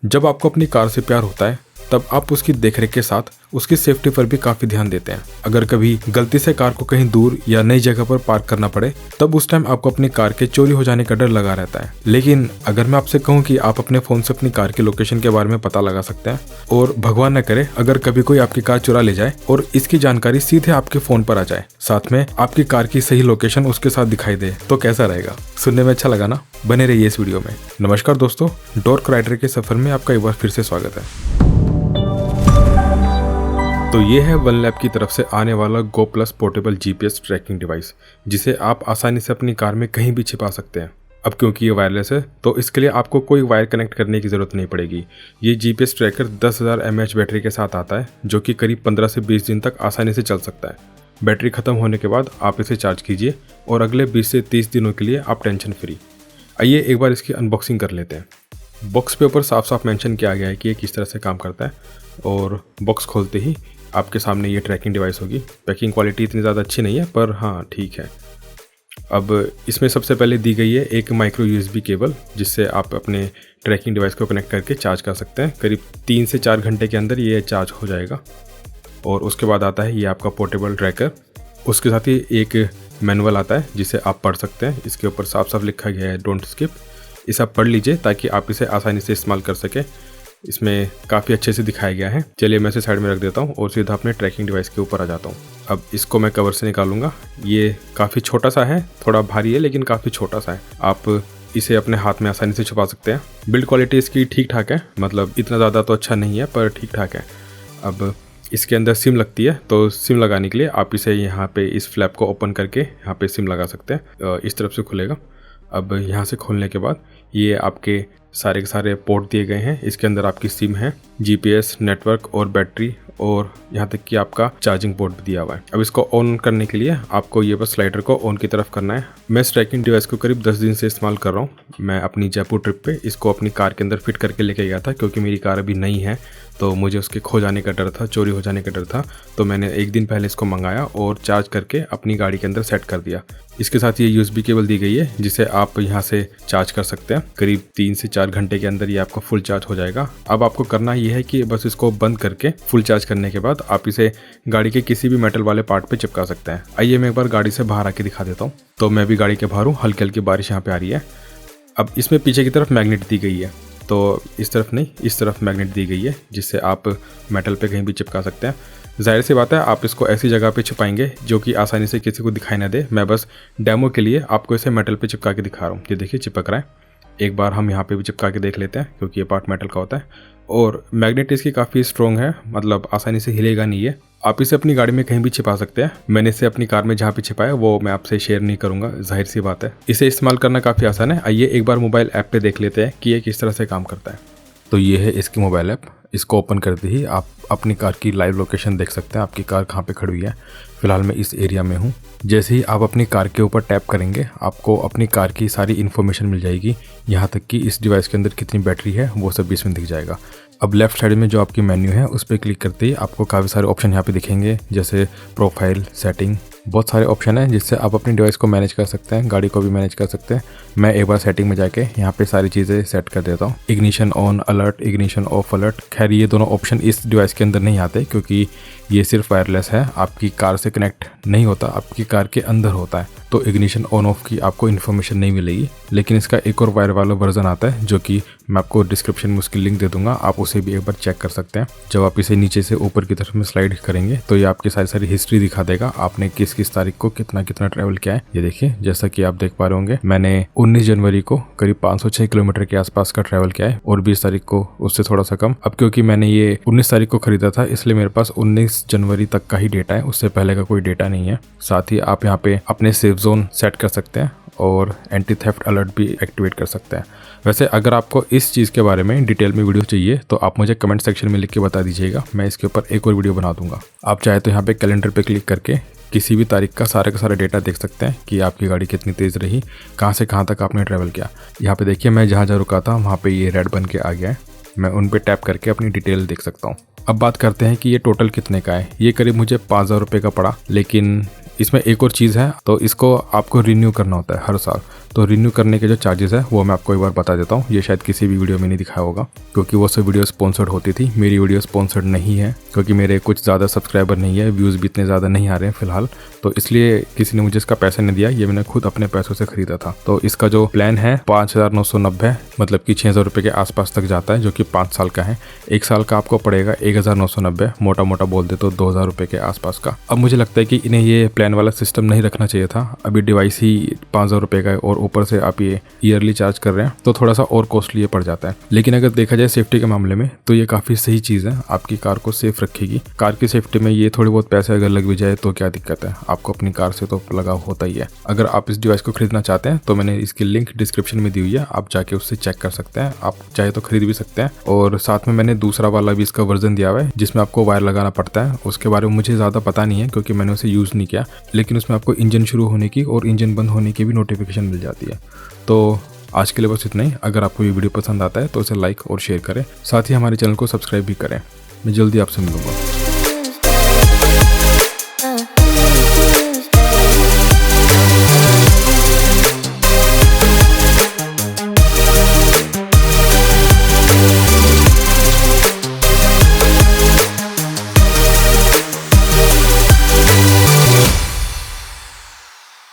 जब आपको अपनी कार से प्यार होता है तब आप उसकी देखरेख के साथ उसकी सेफ्टी पर भी काफी ध्यान देते हैं। अगर कभी गलती से कार को कहीं दूर या नई जगह पर पार्क करना पड़े तब उस टाइम आपको अपनी कार के चोरी हो जाने का डर लगा रहता है। लेकिन अगर मैं आपसे कहूं कि आप अपने फोन से अपनी कार की लोकेशन के बारे में पता लगा सकते हैं और भगवान न करे अगर कभी कोई आपकी कार चुरा ले जाए और इसकी जानकारी सीधे आपके फोन पर आ जाए, साथ में आपकी कार की सही लोकेशन उसके साथ दिखाई दे, तो कैसा रहेगा? सुनने में अच्छा लगा ना? बने रहिए इस वीडियो में। नमस्कार दोस्तों, डॉर्क राइडर के सफर में आपका एक बार फिर से स्वागत है। तो ये है वनलैब की तरफ से आने वाला go plus portable GPS tracking device, जिसे आप आसानी से अपनी कार में कहीं भी छिपा सकते हैं। अब क्योंकि ये वायरलेस है तो इसके लिए आपको कोई वायर कनेक्ट करने की ज़रूरत नहीं पड़ेगी। ये जीपीएस ट्रैकर 10,000 mAh बैटरी के साथ आता है, जो कि करीब 15 से 20 दिन तक आसानी से चल सकता है। बैटरी ख़त्म होने के बाद आप इसे चार्ज कीजिए और अगले 20 से 30 दिनों के लिए आप टेंशन फ्री। आइए एक बार इसकी अनबॉक्सिंग कर लेते हैं। बॉक्स पे ऊपर साफ साफ मेंशन किया गया है कि ये किस तरह से काम करता है, और बॉक्स खोलते ही आपके सामने ये ट्रैकिंग डिवाइस होगी। पैकिंग क्वालिटी इतनी ज़्यादा अच्छी नहीं है, पर हाँ ठीक है। अब इसमें सबसे पहले दी गई है एक माइक्रो यूएसबी केबल, जिससे आप अपने ट्रैकिंग डिवाइस को कनेक्ट करके चार्ज कर सकते हैं। करीब 3 से 4 घंटे के अंदर ये चार्ज हो जाएगा। और उसके बाद आता है ये आपका पोर्टेबल ट्रैकर। उसके साथ ही एक मैनुअल आता है जिसे आप पढ़ सकते हैं। इसके ऊपर साफ साफ लिखा गया है डोंट स्किप। इसे आप पढ़ लीजिए ताकि आप इसे आसानी से इस्तेमाल कर सकें। इसमें काफ़ी अच्छे से दिखाया गया है। चलिए मैं इसे साइड में रख देता हूँ और सीधा अपने ट्रैकिंग डिवाइस के ऊपर आ जाता हूँ। अब इसको मैं कवर से निकालूंगा। ये काफ़ी छोटा सा है, थोड़ा भारी है लेकिन काफ़ी छोटा सा है। आप इसे अपने हाथ में आसानी से छुपा सकते हैं। बिल्ड क्वालिटी इसकी ठीक ठाक है, मतलब इतना ज़्यादा तो अच्छा नहीं है पर ठीक ठाक है। अब इसके अंदर सिम लगती है, तो सिम लगाने के लिए आप इसे यहाँ पे इस फ्लैप को ओपन करके यहाँ पे सिम लगा सकते हैं। इस तरफ से खुलेगा। अब यहाँ से खोलने के बाद ये आपके सारे के सारे पोर्ट दिए गए हैं। इसके अंदर आपकी सिम है, जीपीएस, नेटवर्क और बैटरी, और यहाँ तक कि आपका चार्जिंग पोर्ट भी दिया हुआ है। अब इसको ऑन करने के लिए आपको ये बस स्लाइडर को ऑन की तरफ करना है। मैं इस ट्रैकिंग डिवाइस को करीब 10 दिन से इस्तेमाल कर रहा हूँ। मैं अपनी जयपुर ट्रिप पे इसको अपनी कार के अंदर फिट करके लेके गया था, क्योंकि मेरी कार अभी नई है तो मुझे उसके खो जाने का डर था, चोरी हो जाने का डर था। तो मैंने एक दिन पहले इसको मंगाया और चार्ज करके अपनी गाड़ी के अंदर सेट कर दिया। इसके साथ ये यूएसबी केबल दी गई है जिसे आप यहाँ से चार्ज कर सकते हैं। करीब 3 से 4 घंटे के अंदर ये आपका फुल चार्ज हो जाएगा। अब आपको करना ये है कि बस इसको बंद करके फुल चार्ज करने के बाद आप इसे गाड़ी के किसी भी मेटल वाले पार्ट पे चिपका सकते हैं। आइए मैं एक बार गाड़ी से बाहर आके दिखा देता हूँ। तो मैं भी गाड़ी के बाहर हूँ, हल्की हल्की बारिश यहाँ पे आ रही है। अब इसमें पीछे की तरफ मैग्नेट दी गई है, तो इस तरफ नहीं, इस तरफ मैग्नेट दी गई है जिससे आप मेटल पे कहीं भी चिपका सकते हैं। जाहिर सी बात है आप इसको ऐसी जगह पे छिपाएंगे जो कि आसानी से किसी को दिखाई ना दे। मैं बस डेमो के लिए आपको इसे मेटल पे चिपका के दिखा रहा हूँ। ये देखिए चिपक रहा है। एक बार हम यहाँ पे भी चिपका के देख लेते हैं, क्योंकि ये पार्ट मेटल का होता है और मैग्नेट इसकी काफ़ी स्ट्रॉन्ग है, मतलब आसानी से हिलेगा नहीं है। आप इसे अपनी गाड़ी में कहीं भी छिपा सकते हैं। मैंने इसे अपनी कार में जहाँ पे छिपाया वो मैं आपसे शेयर नहीं करूँगा, जाहिर सी बात है। इसे इस्तेमाल करना काफ़ी आसान है। आइए एक बार मोबाइल ऐप पे देख लेते हैं कि ये किस तरह से काम करता है। तो ये है इसकी मोबाइल ऐप। इसको ओपन करते ही आप अपनी कार की लाइव लोकेशन देख सकते हैं, आपकी कार कहाँ पे खड़ी हुई है। फिलहाल मैं इस एरिया में हूँ। जैसे ही आप अपनी कार के ऊपर टैप करेंगे आपको अपनी कार की सारी इन्फॉर्मेशन मिल जाएगी, यहाँ तक कि इस डिवाइस के अंदर कितनी बैटरी है वो सब भी इसमें दिख जाएगा। अब लेफ्ट साइड में जो आपकी मेन्यू है उस पर क्लिक करते ही आपको काफ़ी सारे ऑप्शन यहाँ पे दिखेंगे, जैसे प्रोफाइल, सेटिंग, बहुत सारे ऑप्शन हैं जिससे आप अपनी डिवाइस को मैनेज कर सकते हैं, गाड़ी को भी मैनेज कर सकते हैं। मैं एक बार सेटिंग में जाके यहाँ पे सारी चीज़ें सेट कर देता हूँ। Ignition on alert, ignition of alert. खैर ये दोनों ऑप्शन इस डिवाइस के अंदर नहीं आते, क्योंकि ये सिर्फ वायरलेस है, आपकी कार से कनेक्ट नहीं होता, आपकी कार के अंदर होता है। तो इग्निशन ऑन ऑफ की आपको इन्फॉर्मेशन नहीं मिलेगी। लेकिन इसका एक और वायर वाला वर्जन आता है जो कि मैं आपको डिस्क्रिप्शन में उसकी लिंक दे दूंगा, आप उसे भी एक बार चेक कर सकते हैं। जब आप इसे नीचे से ऊपर की तरफ में स्लाइड करेंगे तो ये आपकी सारी हिस्ट्री दिखा देगा, आपने किस किस तारीख को कितना कितना ट्रैवल किया है। ये देखिए, जैसा कि आप देख पा रहे होंगे, मैंने 19 जनवरी को करीब 506 किलोमीटर के आसपास का ट्रैवल किया है और 20 तारीख को उससे थोड़ा सा कम। अब क्योंकि मैंने ये 19 तारीख को खरीदा था इसलिए मेरे पास 19 जनवरी तक का ही डेटा है, उससे पहले का कोई डेटा नहीं है। साथ ही आप यहाँ पे अपने सेफ जोन सेट कर सकते हैं और एंटी थेफ्ट अलर्ट भी एक्टिवेट कर सकते हैं। वैसे अगर आपको इस चीज़ के बारे में डिटेल में वीडियो चाहिए तो आप मुझे कमेंट सेक्शन में लिख के बता दीजिएगा, मैं इसके ऊपर एक और वीडियो बना दूंगा। आप चाहे तो यहाँ पे कैलेंडर पे क्लिक करके किसी भी तारीख का सारा डेटा देख सकते हैं कि आपकी गाड़ी कितनी तेज़ रही, कहाँ से कहाँ तक आपने ट्रैवल किया। यहाँ पे देखिए मैं जहाँ रुका था वहाँ पे ये रेड बन के आ गया है, मैं उन पे टैप करके अपनी डिटेल देख सकता हूँ। अब बात करते हैं कि ये टोटल कितने का है। ये करीब मुझे 5,000 रुपये का पड़ा, लेकिन इसमें एक और चीज़ है, तो इसको आपको रिन्यू करना होता है हर साल। तो रिन्यू करने के जो चार्जेस है वो मैं आपको एक बार बता देता हूँ। ये शायद किसी भी वीडियो में नहीं दिखाया होगा क्योंकि वो सब वीडियो स्पॉन्सर्ड होती थी। मेरी वीडियो स्पॉन्सर्ड नहीं है क्योंकि मेरे कुछ ज़्यादा सब्सक्राइबर नहीं है, व्यूज़ भी इतने ज़्यादा नहीं आ रहे हैं फिलहाल, तो इसलिए किसी ने मुझे इसका पैसा नहीं दिया। ये मैंने खुद अपने पैसों से खरीदा था। तो इसका जो प्लान है 5,990 मतलब कि 6,000 रुपये के आसपास तक जाता है, जो कि 5 साल का है। 1 साल का आपको पड़ेगा 1,990, मोटा मोटा बोल दे तो 2,000 रुपये के आसपास का। अब मुझे लगता है कि इन्हें ये प्लान वाला सिस्टम नहीं रखना चाहिए था। अभी डिवाइस ही 5,000 रुपये का है और ऊपर से आप ये ईयरली चार्ज कर रहे हैं तो थोड़ा सा और कॉस्टली ये पड़ जाता है। लेकिन अगर देखा जाए सेफ्टी के मामले में तो ये काफ़ी सही चीज़ है, आपकी कार को सेफ रखेगी। कार की सेफ्टी में ये थोड़े बहुत पैसे अगर लग भी जाए तो क्या दिक्कत है, आपको अपनी कार से तो लगाव होता ही है। अगर आप इस डिवाइस को खरीदना चाहते हैं तो मैंने इसकी लिंक डिस्क्रिप्शन में दी हुई है, आप जाके उससे चेक कर सकते हैं। आप चाहे तो खरीद भी सकते हैं। और साथ में मैंने दूसरा वाला भी इसका वर्जन दिया हुआ है जिसमें आपको वायर लगाना पड़ता है। उसके बारे में मुझे ज़्यादा पता नहीं है क्योंकि मैंने उसे यूज़ नहीं किया, लेकिन उसमें आपको इंजन शुरू होने की और इंजन बंद होने की भी नोटिफिकेशन मिल जाती है। तो आज के लिए बस इतना ही। अगर आपको ये वीडियो पसंद आता है तो उसे लाइक और शेयर करें, साथ ही हमारे चैनल को सब्सक्राइब भी करें। मैं जल्दी आपसे मिलूंगा।